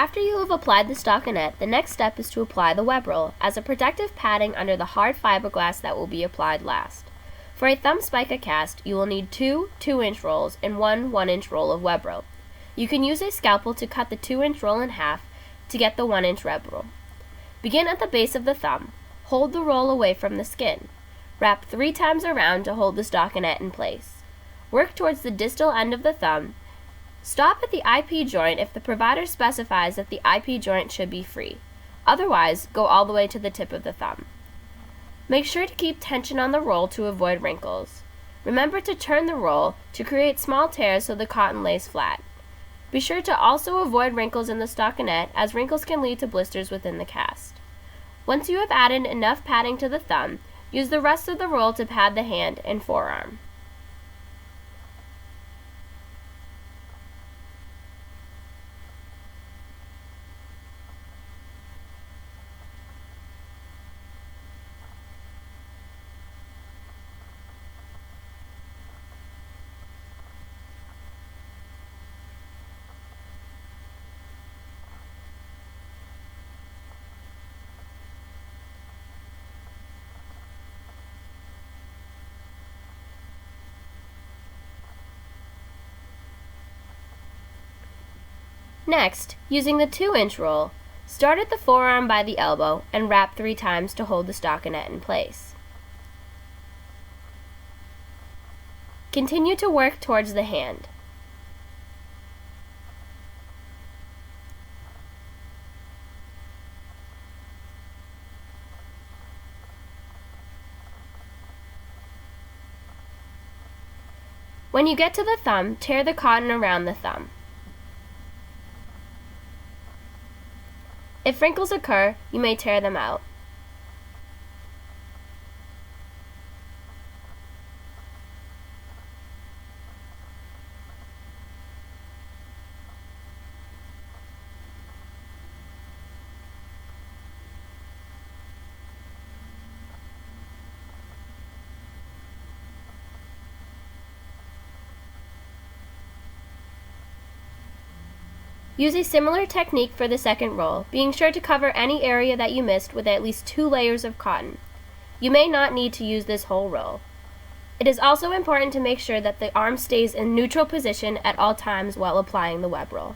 After you have applied the stockinette, the next step is to apply the web roll as a protective padding under the hard fiberglass that will be applied last. For a thumb Spica cast, you will need two 2-inch rolls and one 1-inch roll of web roll. You can use a scalpel to cut the 2-inch roll in half to get the 1-inch web roll. Begin at the base of the thumb. Hold the roll away from the skin. Wrap 3 times around to hold the stockinette in place. Work towards the distal end of the thumb. Stop at the IP joint if the provider specifies that the IP joint should be free. Otherwise, go all the way to the tip of the thumb. Make sure to keep tension on the roll to avoid wrinkles. Remember to turn the roll to create small tears so the cotton lays flat. Be sure to also avoid wrinkles in the stockinette, as wrinkles can lead to blisters within the cast. Once you have added enough padding to the thumb, use the rest of the roll to pad the hand and forearm. Next, using the 2-inch roll, start at the forearm by the elbow and wrap 3 times to hold the stockinette in place. Continue to work towards the hand. When you get to the thumb, tear the cotton around the thumb. If wrinkles occur, you may tear them out. Use a similar technique for the second roll, being sure to cover any area that you missed with at least 2 layers of cotton. You may not need to use this whole roll. It is also important to make sure that the arm stays in neutral position at all times while applying the web roll.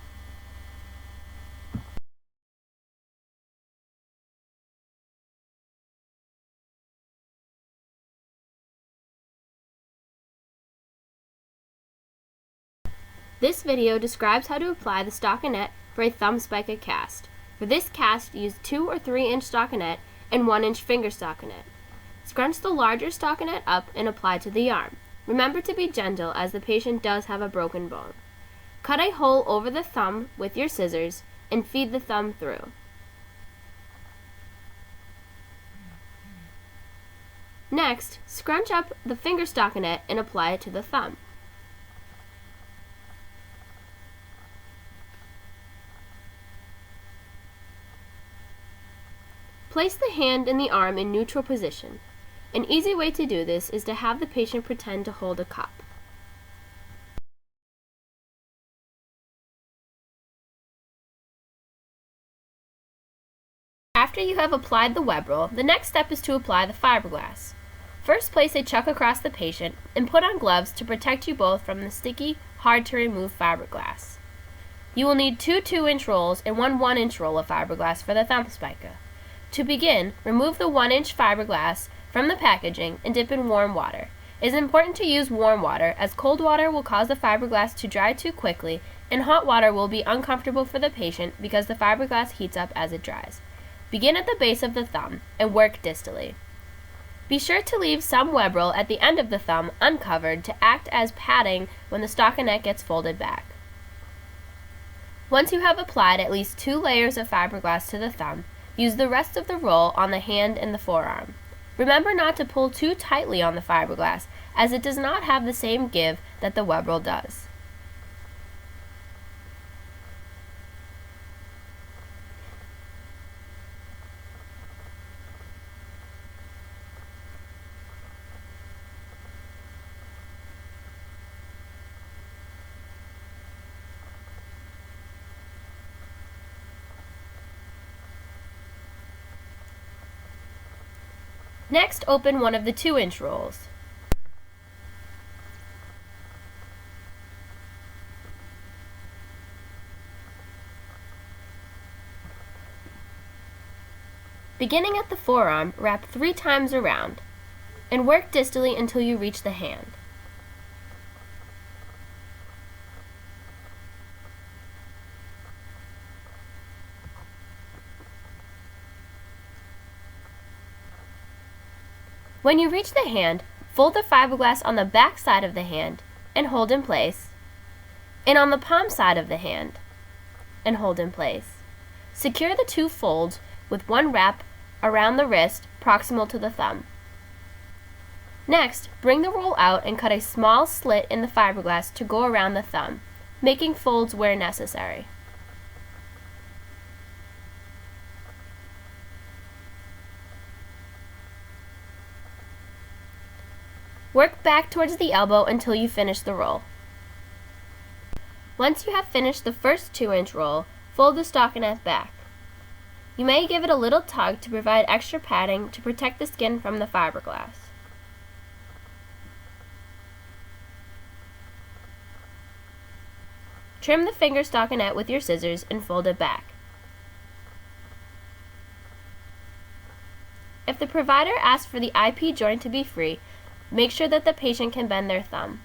This video describes how to apply the stockinette for a thumb Spica cast. For this cast, use 2 or 3-inch stockinette and 1-inch finger stockinette. Scrunch the larger stockinette up and apply to the arm. Remember to be gentle, as the patient does have a broken bone. Cut a hole over the thumb with your scissors and feed the thumb through. Next, scrunch up the finger stockinette and apply it to the thumb. Place the hand and the arm in neutral position. An easy way to do this is to have the patient pretend to hold a cup. After you have applied the web roll, the next step is to apply the fiberglass. First, place a chuck across the patient and put on gloves to protect you both from the sticky, hard-to-remove fiberglass. You will need 2 2-inch rolls and one 1-inch roll of fiberglass for the thumb Spica. To begin, remove the 1-inch fiberglass from the packaging and dip in warm water. It is important to use warm water, as cold water will cause the fiberglass to dry too quickly, and hot water will be uncomfortable for the patient because the fiberglass heats up as it dries. Begin at the base of the thumb and work distally. Be sure to leave some web roll at the end of the thumb uncovered to act as padding when the stockinette gets folded back. Once you have applied at least 2 layers of fiberglass to the thumb, use the rest of the roll on the hand and the forearm. Remember not to pull too tightly on the fiberglass, as it does not have the same give that the web roll does. Next, open one of the 2-inch rolls. Beginning at the forearm, wrap 3 times around, and work distally until you reach the hand. When you reach the hand, fold the fiberglass on the back side of the hand and hold in place, and on the palm side of the hand and hold in place. Secure the 2 folds with 1 wrap around the wrist proximal to the thumb. Next, bring the roll out and cut a small slit in the fiberglass to go around the thumb, making folds where necessary. Work back towards the elbow until you finish the roll. Once you have finished the first 2-inch roll, fold the stockinette back. You may give it a little tug to provide extra padding to protect the skin from the fiberglass. Trim the finger stockinette with your scissors and fold it back. If the provider asks for the IP joint to be free, make sure that the patient can bend their thumb.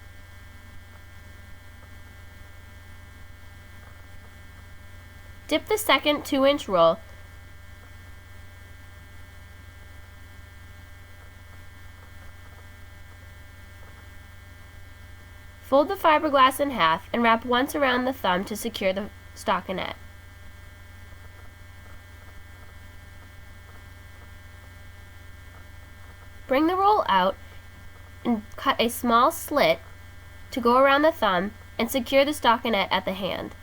Dip the second 2-inch roll Fold the fiberglass in half and wrap once around the thumb to secure the stockinette. Bring the roll out and cut a small slit to go around the thumb and secure the stockinette at the hand.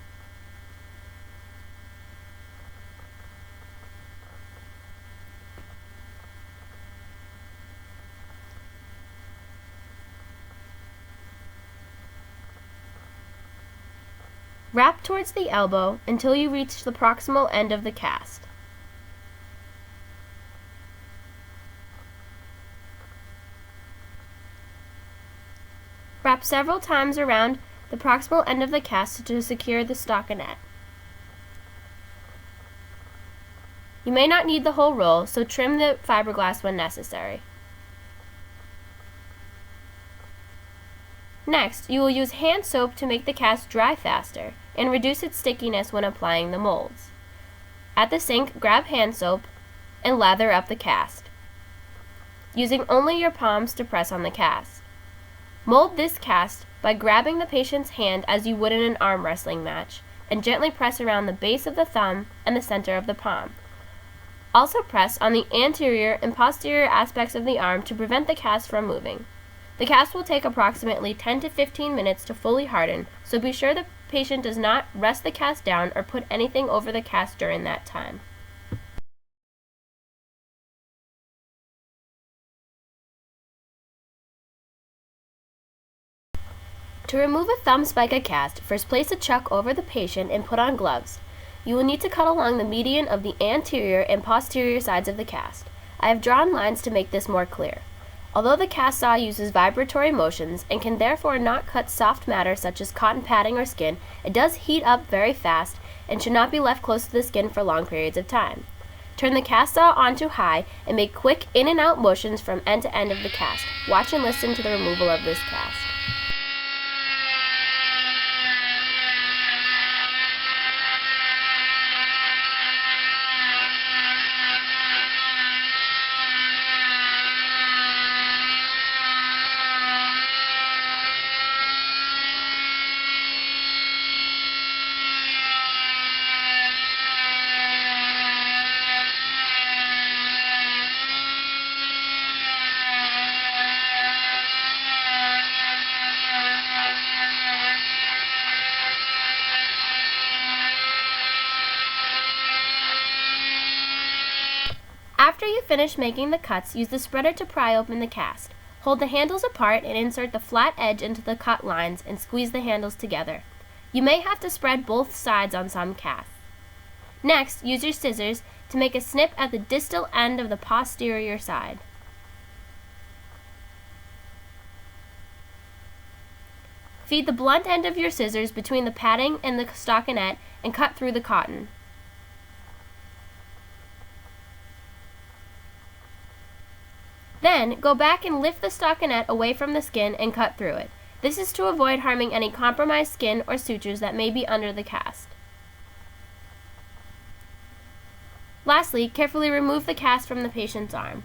Wrap towards the elbow until you reach the proximal end of the cast. Wrap several times around the proximal end of the cast to secure the stockinette. You may not need the whole roll, so trim the fiberglass when necessary. Next, you will use hand soap to make the cast dry faster and reduce its stickiness when applying the molds. At the sink, grab hand soap and lather up the cast, using only your palms to press on the cast. Mold this cast by grabbing the patient's hand as you would in an arm wrestling match and gently press around the base of the thumb and the center of the palm. Also press on the anterior and posterior aspects of the arm to prevent the cast from moving. The cast will take approximately 10 to 15 minutes to fully harden, so be sure the patient does not rest the cast down or put anything over the cast during that time. To remove a thumb spica cast, first place a chuck over the patient and put on gloves. You will need to cut along the median of the anterior and posterior sides of the cast. I have drawn lines to make this more clear. Although the cast saw uses vibratory motions and can therefore not cut soft matter such as cotton padding or skin, it does heat up very fast and should not be left close to the skin for long periods of time. Turn the cast saw on to high and make quick in and out motions from end to end of the cast. Watch and listen to the removal of this cast. After you finish making the cuts, use the spreader to pry open the cast. Hold the handles apart and insert the flat edge into the cut lines and squeeze the handles together. You may have to spread both sides on some casts. Next, use your scissors to make a snip at the distal end of the posterior side. Feed the blunt end of your scissors between the padding and the stockinette and cut through the cotton. Then, go back and lift the stockinette away from the skin and cut through it. This is to avoid harming any compromised skin or sutures that may be under the cast. Lastly, carefully remove the cast from the patient's arm.